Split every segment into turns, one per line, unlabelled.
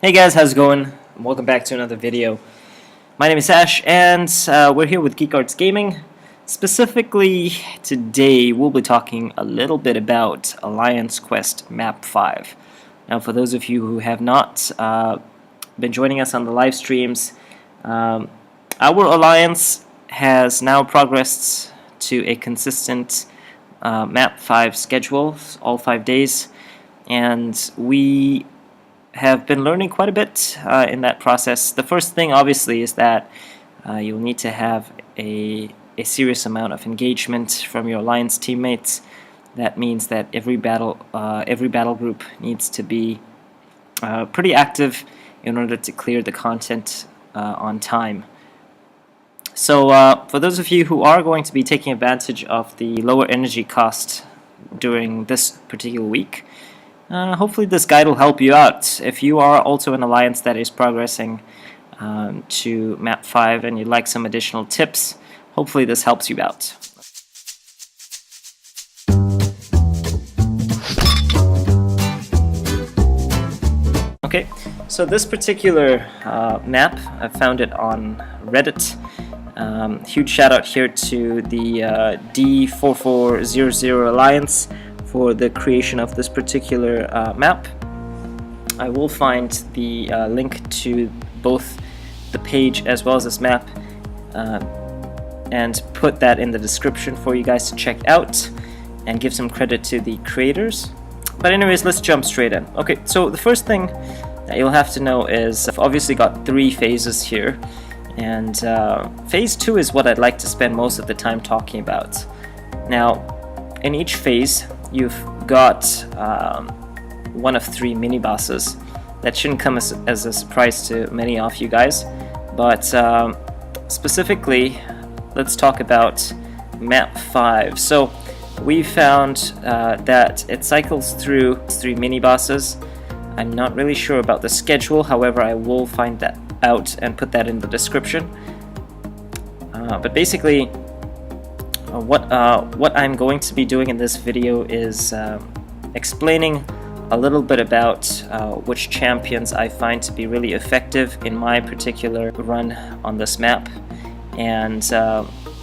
Hey guys, how's it going? Welcome back to another video. My name is Ash, and we're here with Geek Arts Gaming. Specifically, today we'll be talking a little bit about Alliance Quest Map 5. Now, for those of you who have not been joining us on the live streams, our Alliance has now progressed to a consistent Map 5 schedule, all 5 days, and we have been learning quite a bit in that process. The first thing, obviously, is that you'll need to have a serious amount of engagement from your alliance teammates. That means that every battle group needs to be pretty active in order to clear the content on time. So for those of you who are going to be taking advantage of the lower energy cost during this particular week, hopefully this guide will help you out. If you are also an alliance that is progressing to Map 5 and you'd like some additional tips, hopefully this helps you out. Okay, so this particular map, I found it on Reddit. Huge shout out here to the D4400 Alliance for the creation of this particular map. I will find the link to both the page as well as this map and put that in the description for you guys to check out and give some credit to the creators. But anyways, let's jump straight in. Okay, so the first thing that you'll have to know is I've obviously got 3 phases here, and phase 2 is what I'd like to spend most of the time talking about. Now, in each phase, you've got one of 3 mini bosses. That shouldn't come as a surprise to many of you guys, but specifically, let's talk about Map 5. So we found that it cycles through 3 mini bosses. I'm not really sure about the schedule, however, I will find that out and put that in the description. But basically, what I'm going to be doing in this video is explaining a little bit about which champions I find to be really effective in my particular run on this map, and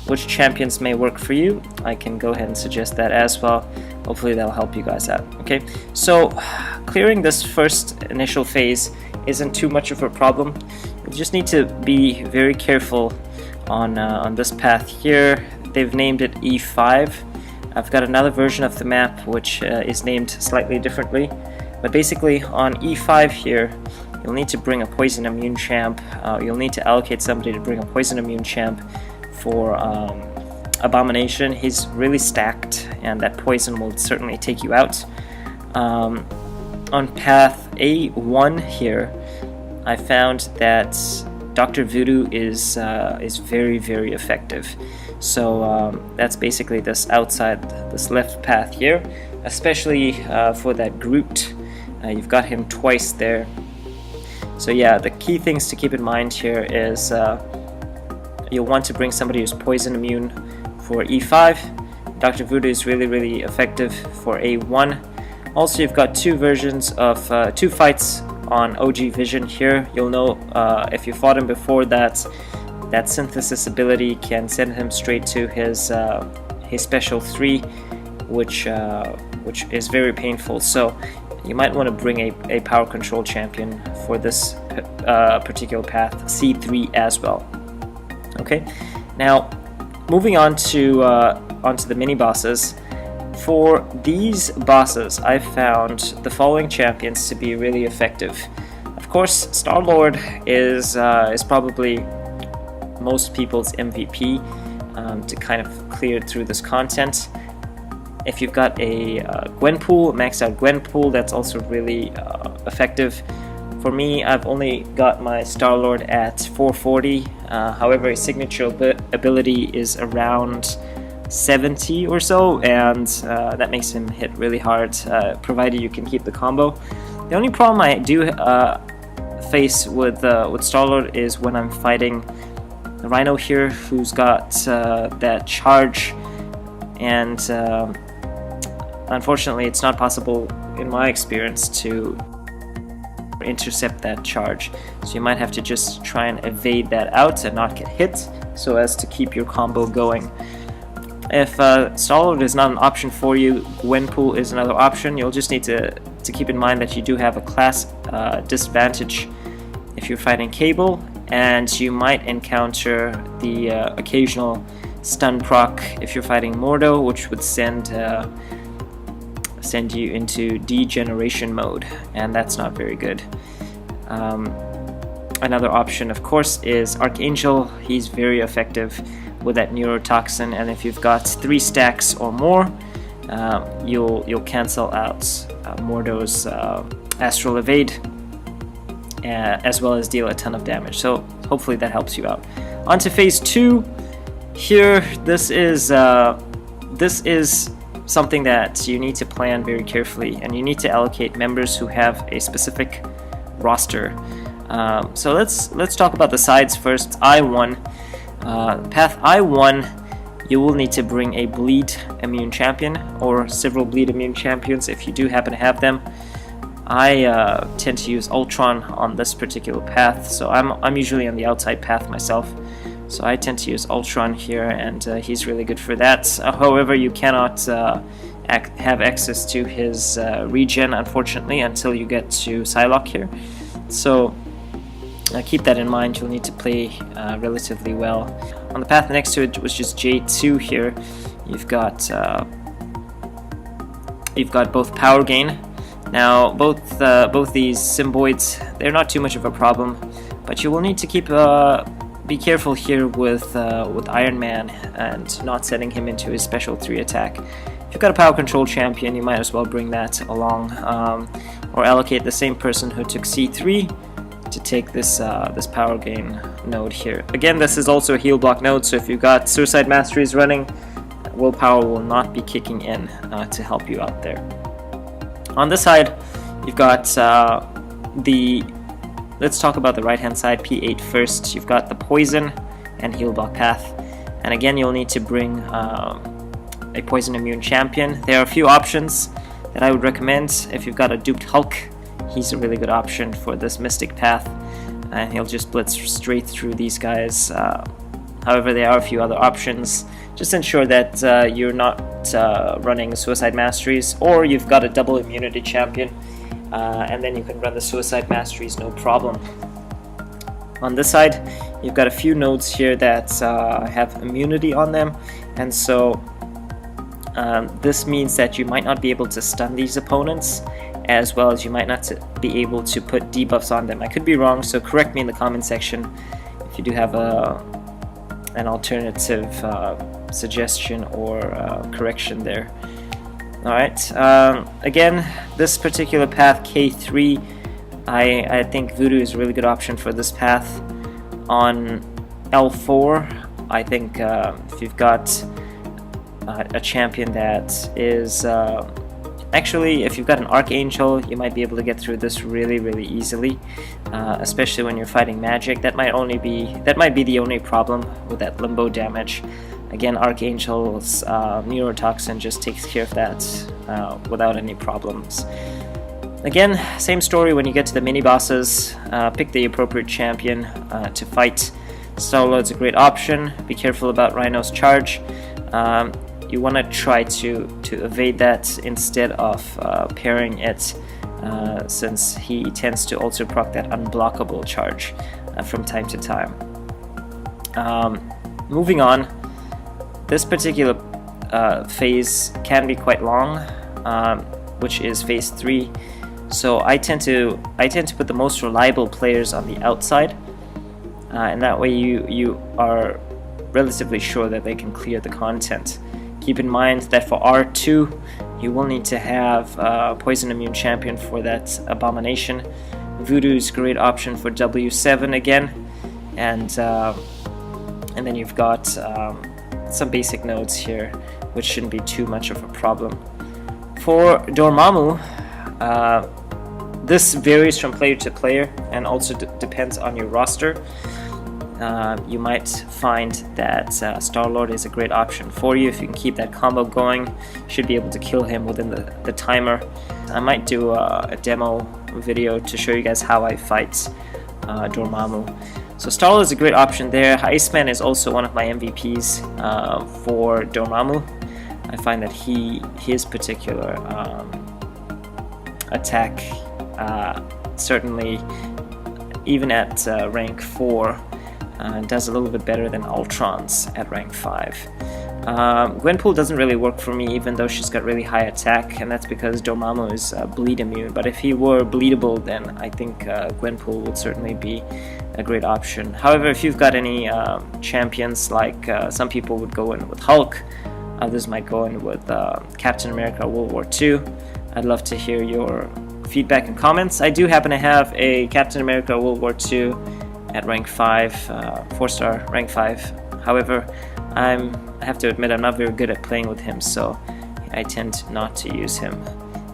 which champions may work for you. I can go ahead and suggest that as well. Hopefully that'll help you guys out. Okay, so clearing this first initial phase isn't too much of a problem. You just need to be very careful on this path here. They've named it E5. I've got another version of the map which is named slightly differently, but basically on E5 here, you'll need to bring a poison immune champ. You'll need to allocate somebody to bring a poison immune champ for Abomination. He's really stacked, and that poison will certainly take you out. On path A1 here, I found that Dr. Voodoo is very, very effective. So that's basically this left path here, especially for that Groot. You've got him twice there. So yeah, the key things to keep in mind here is you'll want to bring somebody who's poison immune for E5. Dr. Voodoo is really, really effective for A1. Also, you've got 2 versions of 2 fights on OG Vision here. You'll know if you fought him before that synthesis ability can send him straight to his special 3, which is very painful. So you might want to bring a power control champion for this particular path, C3 as well. Okay, now moving on to onto the mini bosses. For these bosses, I've found the following champions to be really effective. Of course, Star-Lord is probably most people's MVP to kind of clear through this content. If you've got a Gwenpool, maxed out Gwenpool, that's also really effective. For me, I've only got my Star-Lord at 440, however, his signature ability is around 70 or so, and that makes him hit really hard, provided you can keep the combo. The only problem I do face with Star-Lord is when I'm fighting Rhino here, who's got that charge, and unfortunately it's not possible in my experience to intercept that charge. So you might have to just try and evade that out and not get hit, so as to keep your combo going. If Star-Lord is not an option for you, Gwenpool is another option. You'll just need to keep in mind that you do have a class disadvantage if you're fighting Cable, and you might encounter the occasional stun proc if you're fighting Mordo, which would send you into degeneration mode, and that's not very good. Another option, of course, is Archangel. He's very effective with that neurotoxin, and if you've got 3 stacks or more, you'll cancel out Mordo's astral evade, as well as deal a ton of damage. So hopefully that helps you out. On to phase 2. Here, this is something that you need to plan very carefully, and you need to allocate members who have a specific roster. So let's talk about the sides first. I1, path I1, you will need to bring a bleed immune champion or several bleed immune champions if you do happen to have them. I tend to use Ultron on this particular path, so I'm usually on the outside path myself. So I tend to use Ultron here, and he's really good for that. However, you cannot have access to his regen, unfortunately, until you get to Psylocke here. So keep that in mind. You'll need to play relatively well. On the path next to it, which is J2 here, you've got both power gain. Now, both these Symbiotes, they're not too much of a problem, but you will need to be careful here with Iron Man and not setting him into his special 3 attack. If you've got a power control champion, you might as well bring that along, or allocate the same person who took C3 to take this power gain node here. Again, this is also a heal block node, so if you've got Suicide Masteries running, willpower will not be kicking in to help you out there. On this side, you've got let's talk about the right hand side, P8 first. You've got the poison and heal block path, and again you'll need to bring a poison immune champion. There are a few options that I would recommend. If you've got a duped Hulk, he's a really good option for this mystic path, and he'll just blitz straight through these guys. However, there are a few other options. Just ensure that you're not running Suicide Masteries, or you've got a double immunity champion, and then you can run the Suicide Masteries no problem. On this side, you've got a few nodes here that have immunity on them, and so this means that you might not be able to stun these opponents, as well as you might not be able to put debuffs on them. I could be wrong, so correct me in the comment section if you do have an alternative suggestion or correction there. Alright, again, this particular path, K3, I think Voodoo is a really good option for this path. On L4, I think if you've got a champion that is actually, if you've got an Archangel, you might be able to get through this really easily, especially when you're fighting Magik. That might be the only problem with that limbo damage. Again, Archangel's neurotoxin just takes care of that without any problems. Again, same story when you get to the mini bosses. Pick the appropriate champion to fight. Star-Lord's a great option. Be careful about Rhino's charge. You want to try to evade that instead of pairing it, since he tends to also proc that unblockable charge from time to time. Moving on, this particular phase can be quite long, which is phase 3. So I tend to put the most reliable players on the outside, and that way you are relatively sure that they can clear the content. Keep in mind that for R2, you will need to have Poison Immune Champion for that Abomination. Voodoo's a great option for W7 again, and then you've got some basic nodes here, which shouldn't be too much of a problem. For Dormammu, this varies from player to player and also depends on your roster. You might find that Star-Lord is a great option for you. If you can keep that combo going, you should be able to kill him within the timer. I might do a demo video to show you guys how I fight Dormammu. So Starl is a great option there. Iceman is also one of my MVPs for Dormammu. I find that his particular attack certainly, even at rank 4, does a little bit better than Ultron's at rank 5. Gwenpool doesn't really work for me, even though she's got really high attack, and that's because Dormammu is bleed immune. But if he were bleedable, then I think Gwenpool would certainly be a great option. However, if you've got any champions, like some people would go in with Hulk, others might go in with Captain America World War II, I'd love to hear your feedback and comments. I do happen to have a Captain America World War II at rank 5, 4-star rank 5. However, I have to admit I'm not very good at playing with him, so I tend not to use him.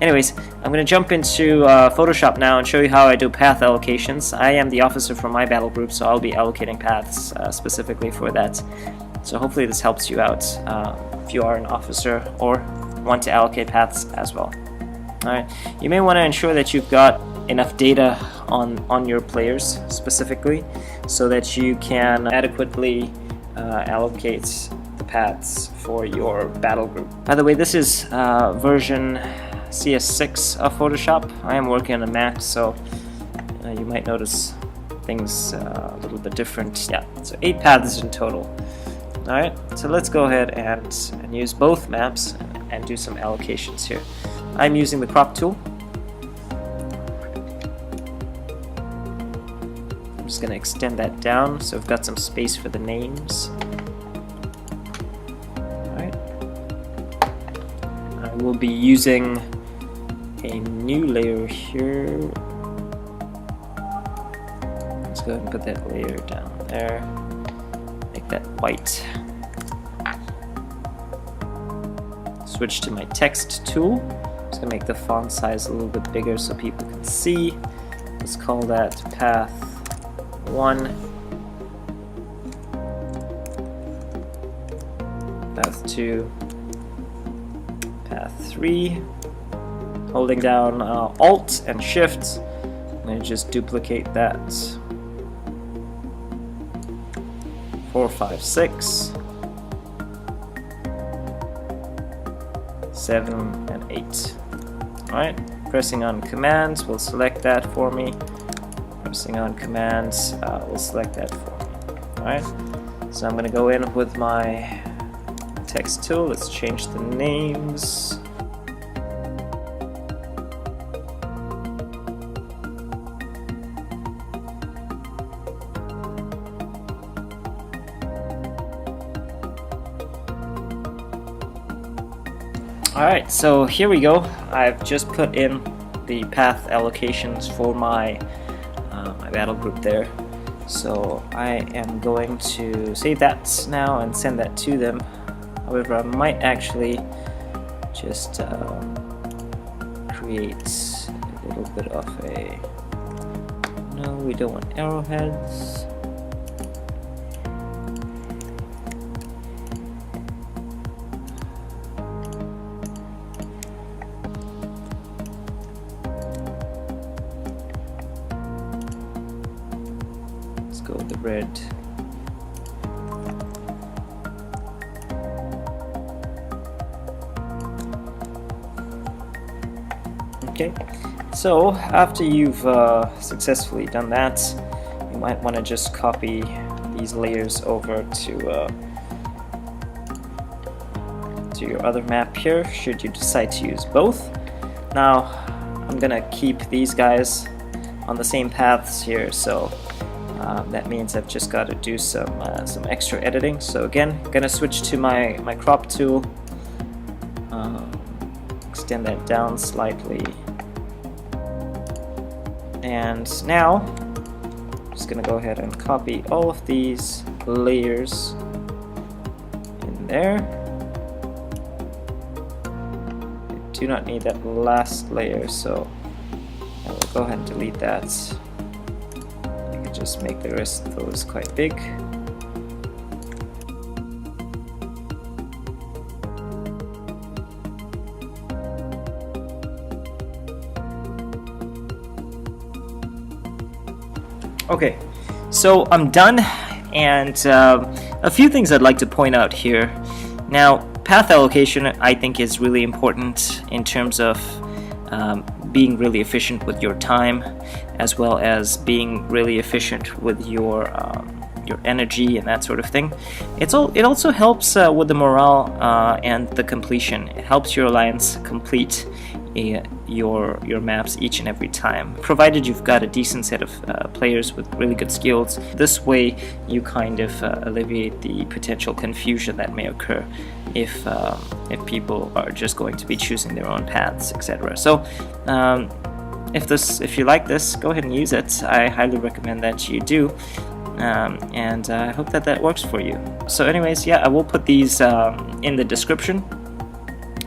Anyways, I'm going to jump into Photoshop now and show you how I do path allocations. I am the officer for my battle group, so I'll be allocating paths specifically for that. So hopefully this helps you out if you are an officer or want to allocate paths as well. Alright, you may want to ensure that you've got enough data on your players specifically, so that you can adequately allocate the paths for your battle group. By the way, this is version CS6 of Photoshop. I am working on a Mac, so you might notice things a little bit different. Yeah, so 8 paths in total. Alright, so let's go ahead and use both maps and do some allocations here. I'm using the crop tool. I'm just going to extend that down so we've got some space for the names. Alright. I will be using a new layer here. Let's go ahead and put that layer down there. Make that white. Switch to my text tool. Just gonna make the font size a little bit bigger so people can see. Let's call that path 1. Path 2. Path 3. Holding down Alt and Shift, I'm going to just duplicate that. 4, 5, 6, 7, and 8. Alright, pressing on Commands will select that for me. Pressing on Commands will select that for me. Alright, so I'm going to go in with my text tool. Let's change the names. Alright, so here we go. I've just put in the path allocations for my my battle group there. So I am going to save that now and send that to them. However, I might actually just create a little bit of a... No, we don't want arrowheads. Go with the red. Okay, so after you've successfully done that, you might want to just copy these layers over to your other map here, should you decide to use both. Now, I'm gonna keep these guys on the same paths here, so that means I've just got to do some extra editing. So again, I'm gonna switch to my crop tool, extend that down slightly, and now I'm just gonna go ahead and copy all of these layers in there. I do not need that last layer, so I will go ahead and delete that. Just make the rest of those quite big. Okay, so I'm done, and a few things I'd like to point out here. Now, path allocation I think is really important in terms of being really efficient with your time, as well as being really efficient with your energy and that sort of thing. It also helps with the morale and the completion. It helps your alliance complete your maps each and every time, provided you've got a decent set of players with really good skills. This way you kind of alleviate the potential confusion that may occur if people are just going to be choosing their own paths, etc. So if you like this, go ahead and use it. I highly recommend that you do. And I hope that works for you. So anyways, yeah, I will put these in the description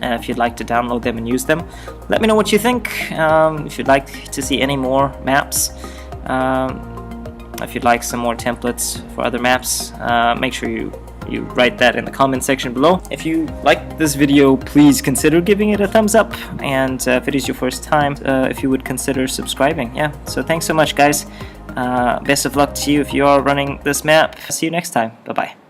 if you'd like to download them and use them. Let me know what you think. If you'd like to see any more maps, if you'd like some more templates for other maps, make sure you write that in the comment section below. If you liked this video, please consider giving it a thumbs up, and if it is your first time, if you would consider subscribing. Yeah, so thanks so much, guys. Best of luck to you if you are running this map. See you next time. Bye bye.